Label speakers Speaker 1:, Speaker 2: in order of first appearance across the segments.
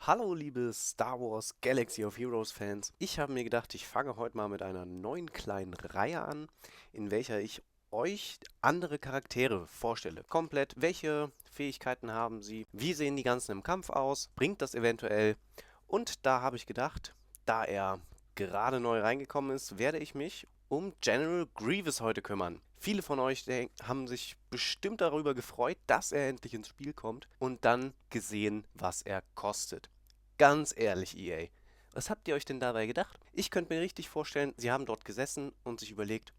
Speaker 1: Hallo liebe Star Wars Galaxy of Heroes Fans. Ich habe mir gedacht, ich fange heute mal mit einer neuen kleinen Reihe an, in welcher ich euch andere Charaktere vorstelle. Komplett, welche Fähigkeiten haben sie, wie sehen die ganzen im Kampf aus, bringt das eventuell? Und da habe ich gedacht, da er gerade neu reingekommen ist, werde ich mich um General Grievous heute kümmern. Viele von euch haben sich bestimmt darüber gefreut, dass er endlich ins Spiel kommt und dann gesehen, was er kostet. Ganz ehrlich, EA, was habt ihr euch denn dabei gedacht? Ich könnte mir richtig vorstellen, sie haben dort gesessen und sich überlegt,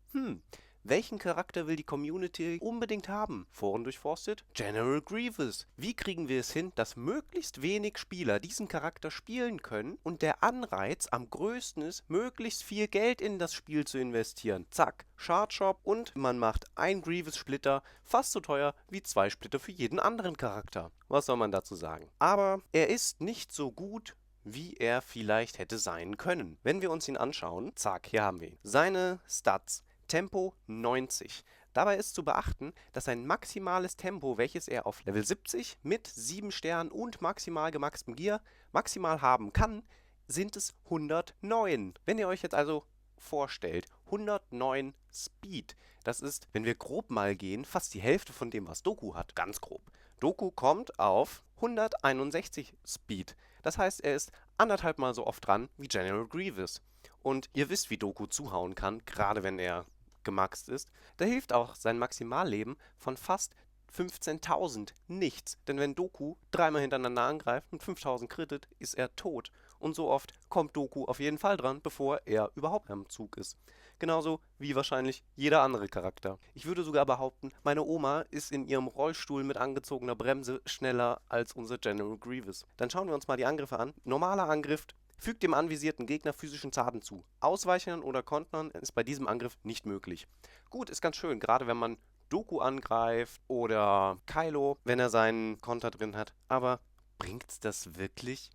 Speaker 1: welchen Charakter will die Community unbedingt haben? Foren durchforstet? General Grievous. Wie kriegen wir es hin, dass möglichst wenig Spieler diesen Charakter spielen können und der Anreiz am größten ist, möglichst viel Geld in das Spiel zu investieren? Zack, Shard Shop und man macht ein Grievous-Splitter fast so teuer wie 2 Splitter für jeden anderen Charakter. Was soll man dazu sagen? Aber er ist nicht so gut, wie er vielleicht hätte sein können. Wenn wir uns ihn anschauen, zack, hier haben wir ihn. Seine Stats. Tempo 90. Dabei ist zu beachten, dass sein maximales Tempo, welches er auf Level 70 mit 7 Sternen und maximal gemaxtem Gear maximal haben kann, sind es 109. Wenn ihr euch jetzt also vorstellt, 109 Speed, das ist, wenn wir grob mal gehen, fast die Hälfte von dem, was Doku hat. Ganz grob. Doku kommt auf 161 Speed. Das heißt, er ist anderthalb Mal so oft dran wie General Grievous. Und ihr wisst, wie Doku zuhauen kann, gerade wenn er gemaxt ist. Da hilft auch sein Maximalleben von fast 15.000 nichts. Denn wenn Doku dreimal hintereinander angreift und 5.000 crittet, ist er tot. Und so oft kommt Doku auf jeden Fall dran, bevor er überhaupt am Zug ist. Genauso wie wahrscheinlich jeder andere Charakter. Ich würde sogar behaupten, meine Oma ist in ihrem Rollstuhl mit angezogener Bremse schneller als unser General Grievous. Dann schauen wir uns mal die Angriffe an. Normaler Angriff fügt dem anvisierten Gegner physischen Schaden zu. Ausweichen oder kontern ist bei diesem Angriff nicht möglich. Gut, ist ganz schön, gerade wenn man Doku angreift oder Kylo, wenn er seinen Konter drin hat. Aber bringt das wirklich,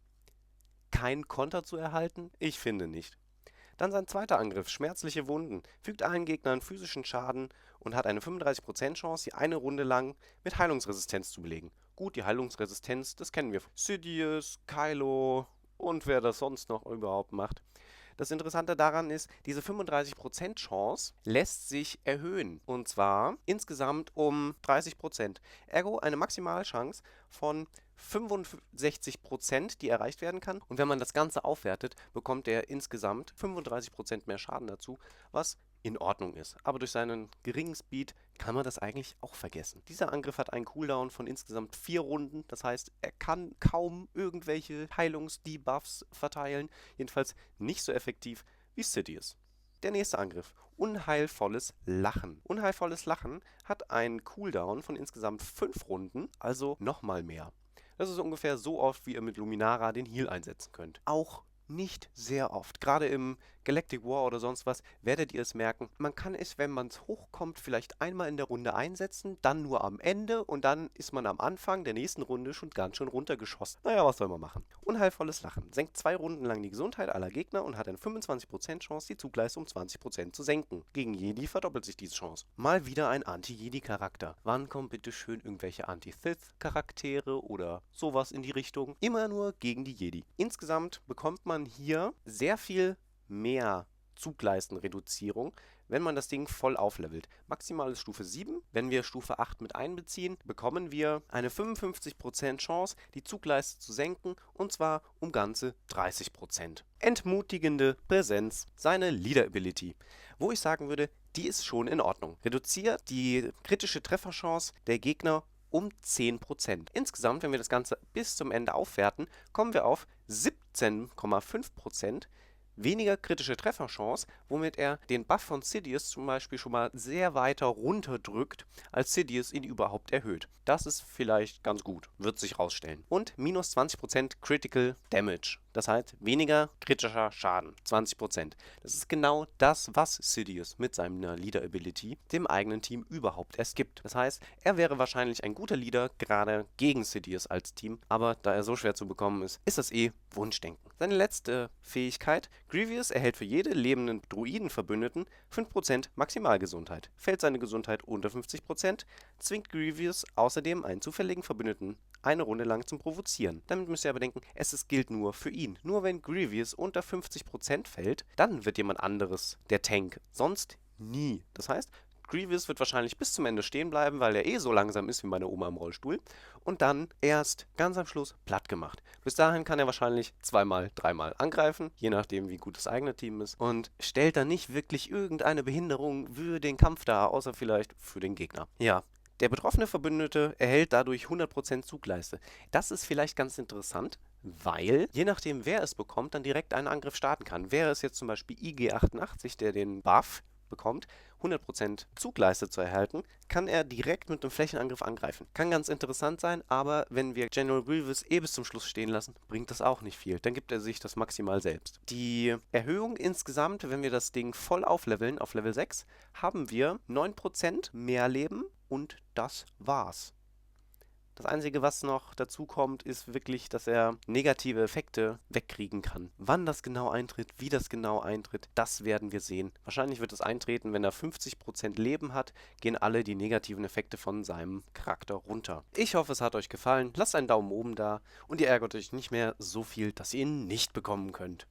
Speaker 1: keinen Konter zu erhalten? Ich finde nicht. Dann sein zweiter Angriff, schmerzliche Wunden, fügt allen Gegnern physischen Schaden und hat eine 35% Chance, sie eine Runde lang mit Heilungsresistenz zu belegen. Gut, die Heilungsresistenz, das kennen wir. Sidious, Kylo und wer das sonst noch überhaupt macht. Das Interessante daran ist, diese 35% Chance lässt sich erhöhen. Und zwar insgesamt um 30%. Ergo eine Maximalchance von 65%, die erreicht werden kann. Und wenn man das Ganze aufwertet, bekommt er insgesamt 35% mehr Schaden dazu, was in Ordnung ist. Aber durch seinen geringen Speed kann man das eigentlich auch vergessen. Dieser Angriff hat einen Cooldown von insgesamt 4 Runden. Das heißt, er kann kaum irgendwelche Heilungs-Debuffs verteilen. Jedenfalls nicht so effektiv wie Sidious. Der nächste Angriff. Unheilvolles Lachen. Unheilvolles Lachen hat einen Cooldown von insgesamt 5 Runden, also nochmal mehr. Das ist ungefähr so oft, wie ihr mit Luminara den Heal einsetzen könnt. Auch nicht sehr oft. Gerade im Galactic War oder sonst was werdet ihr es merken. Man kann es, wenn man es hochkommt, vielleicht einmal in der Runde einsetzen, dann nur am Ende und dann ist man am Anfang der nächsten Runde schon ganz schön runtergeschossen. Naja, was soll man machen? Unheilvolles Lachen. Senkt 2 Runden lang die Gesundheit aller Gegner und hat eine 25% Chance, die Zugleistung um 20% zu senken. Gegen Jedi verdoppelt sich diese Chance. Mal wieder ein Anti-Jedi-Charakter. Wann kommen bitte schön irgendwelche Anti-Sith-Charaktere oder sowas in die Richtung? Immer nur gegen die Jedi. Insgesamt bekommt man hier sehr viel mehr Zugleistenreduzierung, wenn man das Ding voll auflevelt. Maximal ist Stufe 7. Wenn wir Stufe 8 mit einbeziehen, bekommen wir eine 55% Chance, die Zugleiste zu senken, und zwar um ganze 30%. Entmutigende Präsenz, seine Leader Ability, wo ich sagen würde, die ist schon in Ordnung. Reduziert die kritische Trefferchance der Gegner um 10%. Insgesamt, wenn wir das Ganze bis zum Ende aufwerten, kommen wir auf 17,5% weniger kritische Trefferchance, womit er den Buff von Sidious zum Beispiel schon mal sehr weiter runterdrückt, als Sidious ihn überhaupt erhöht. Das ist vielleicht ganz gut, wird sich rausstellen. Und minus 20% Critical Damage. Das heißt, weniger kritischer Schaden, 20%. Das ist genau das, was Sidious mit seiner Leader Ability dem eigenen Team überhaupt erst gibt. Das heißt, er wäre wahrscheinlich ein guter Leader, gerade gegen Sidious als Team, aber da er so schwer zu bekommen ist, ist das Wunschdenken. Seine letzte Fähigkeit: Grievous erhält für jede lebenden Druidenverbündeten 5% Maximalgesundheit. Fällt seine Gesundheit unter 50%, zwingt Grievous außerdem einen zufälligen Verbündeten eine Runde lang zum Provozieren. Damit müsst ihr aber denken, gilt nur für ihn. Nur wenn Grievous unter 50% fällt, dann wird jemand anderes der Tank. Sonst nie. Das heißt, Grievous wird wahrscheinlich bis zum Ende stehen bleiben, weil er eh so langsam ist wie meine Oma im Rollstuhl. Und dann erst ganz am Schluss platt gemacht. Bis dahin kann er wahrscheinlich zweimal, dreimal angreifen, je nachdem wie gut das eigene Team ist. Und stellt dann nicht wirklich irgendeine Behinderung für den Kampf dar, außer vielleicht für den Gegner. Ja. Der betroffene Verbündete erhält dadurch 100% Zugleiste. Das ist vielleicht ganz interessant, weil je nachdem wer es bekommt, dann direkt einen Angriff starten kann. Wäre es jetzt zum Beispiel IG88, der den Buff bekommt, 100% Zugleiste zu erhalten, kann er direkt mit einem Flächenangriff angreifen. Kann ganz interessant sein, aber wenn wir General Grievous bis zum Schluss stehen lassen, bringt das auch nicht viel. Dann gibt er sich das maximal selbst. Die Erhöhung insgesamt, wenn wir das Ding voll aufleveln, auf Level 6, haben wir 9% mehr Leben und das war's. Das Einzige, was noch dazu kommt, ist wirklich, dass er negative Effekte wegkriegen kann. Wann das genau eintritt, wie das genau eintritt, das werden wir sehen. Wahrscheinlich wird es eintreten, wenn er 50% Leben hat, gehen alle die negativen Effekte von seinem Charakter runter. Ich hoffe, es hat euch gefallen. Lasst einen Daumen oben da und ihr ärgert euch nicht mehr so viel, dass ihr ihn nicht bekommen könnt.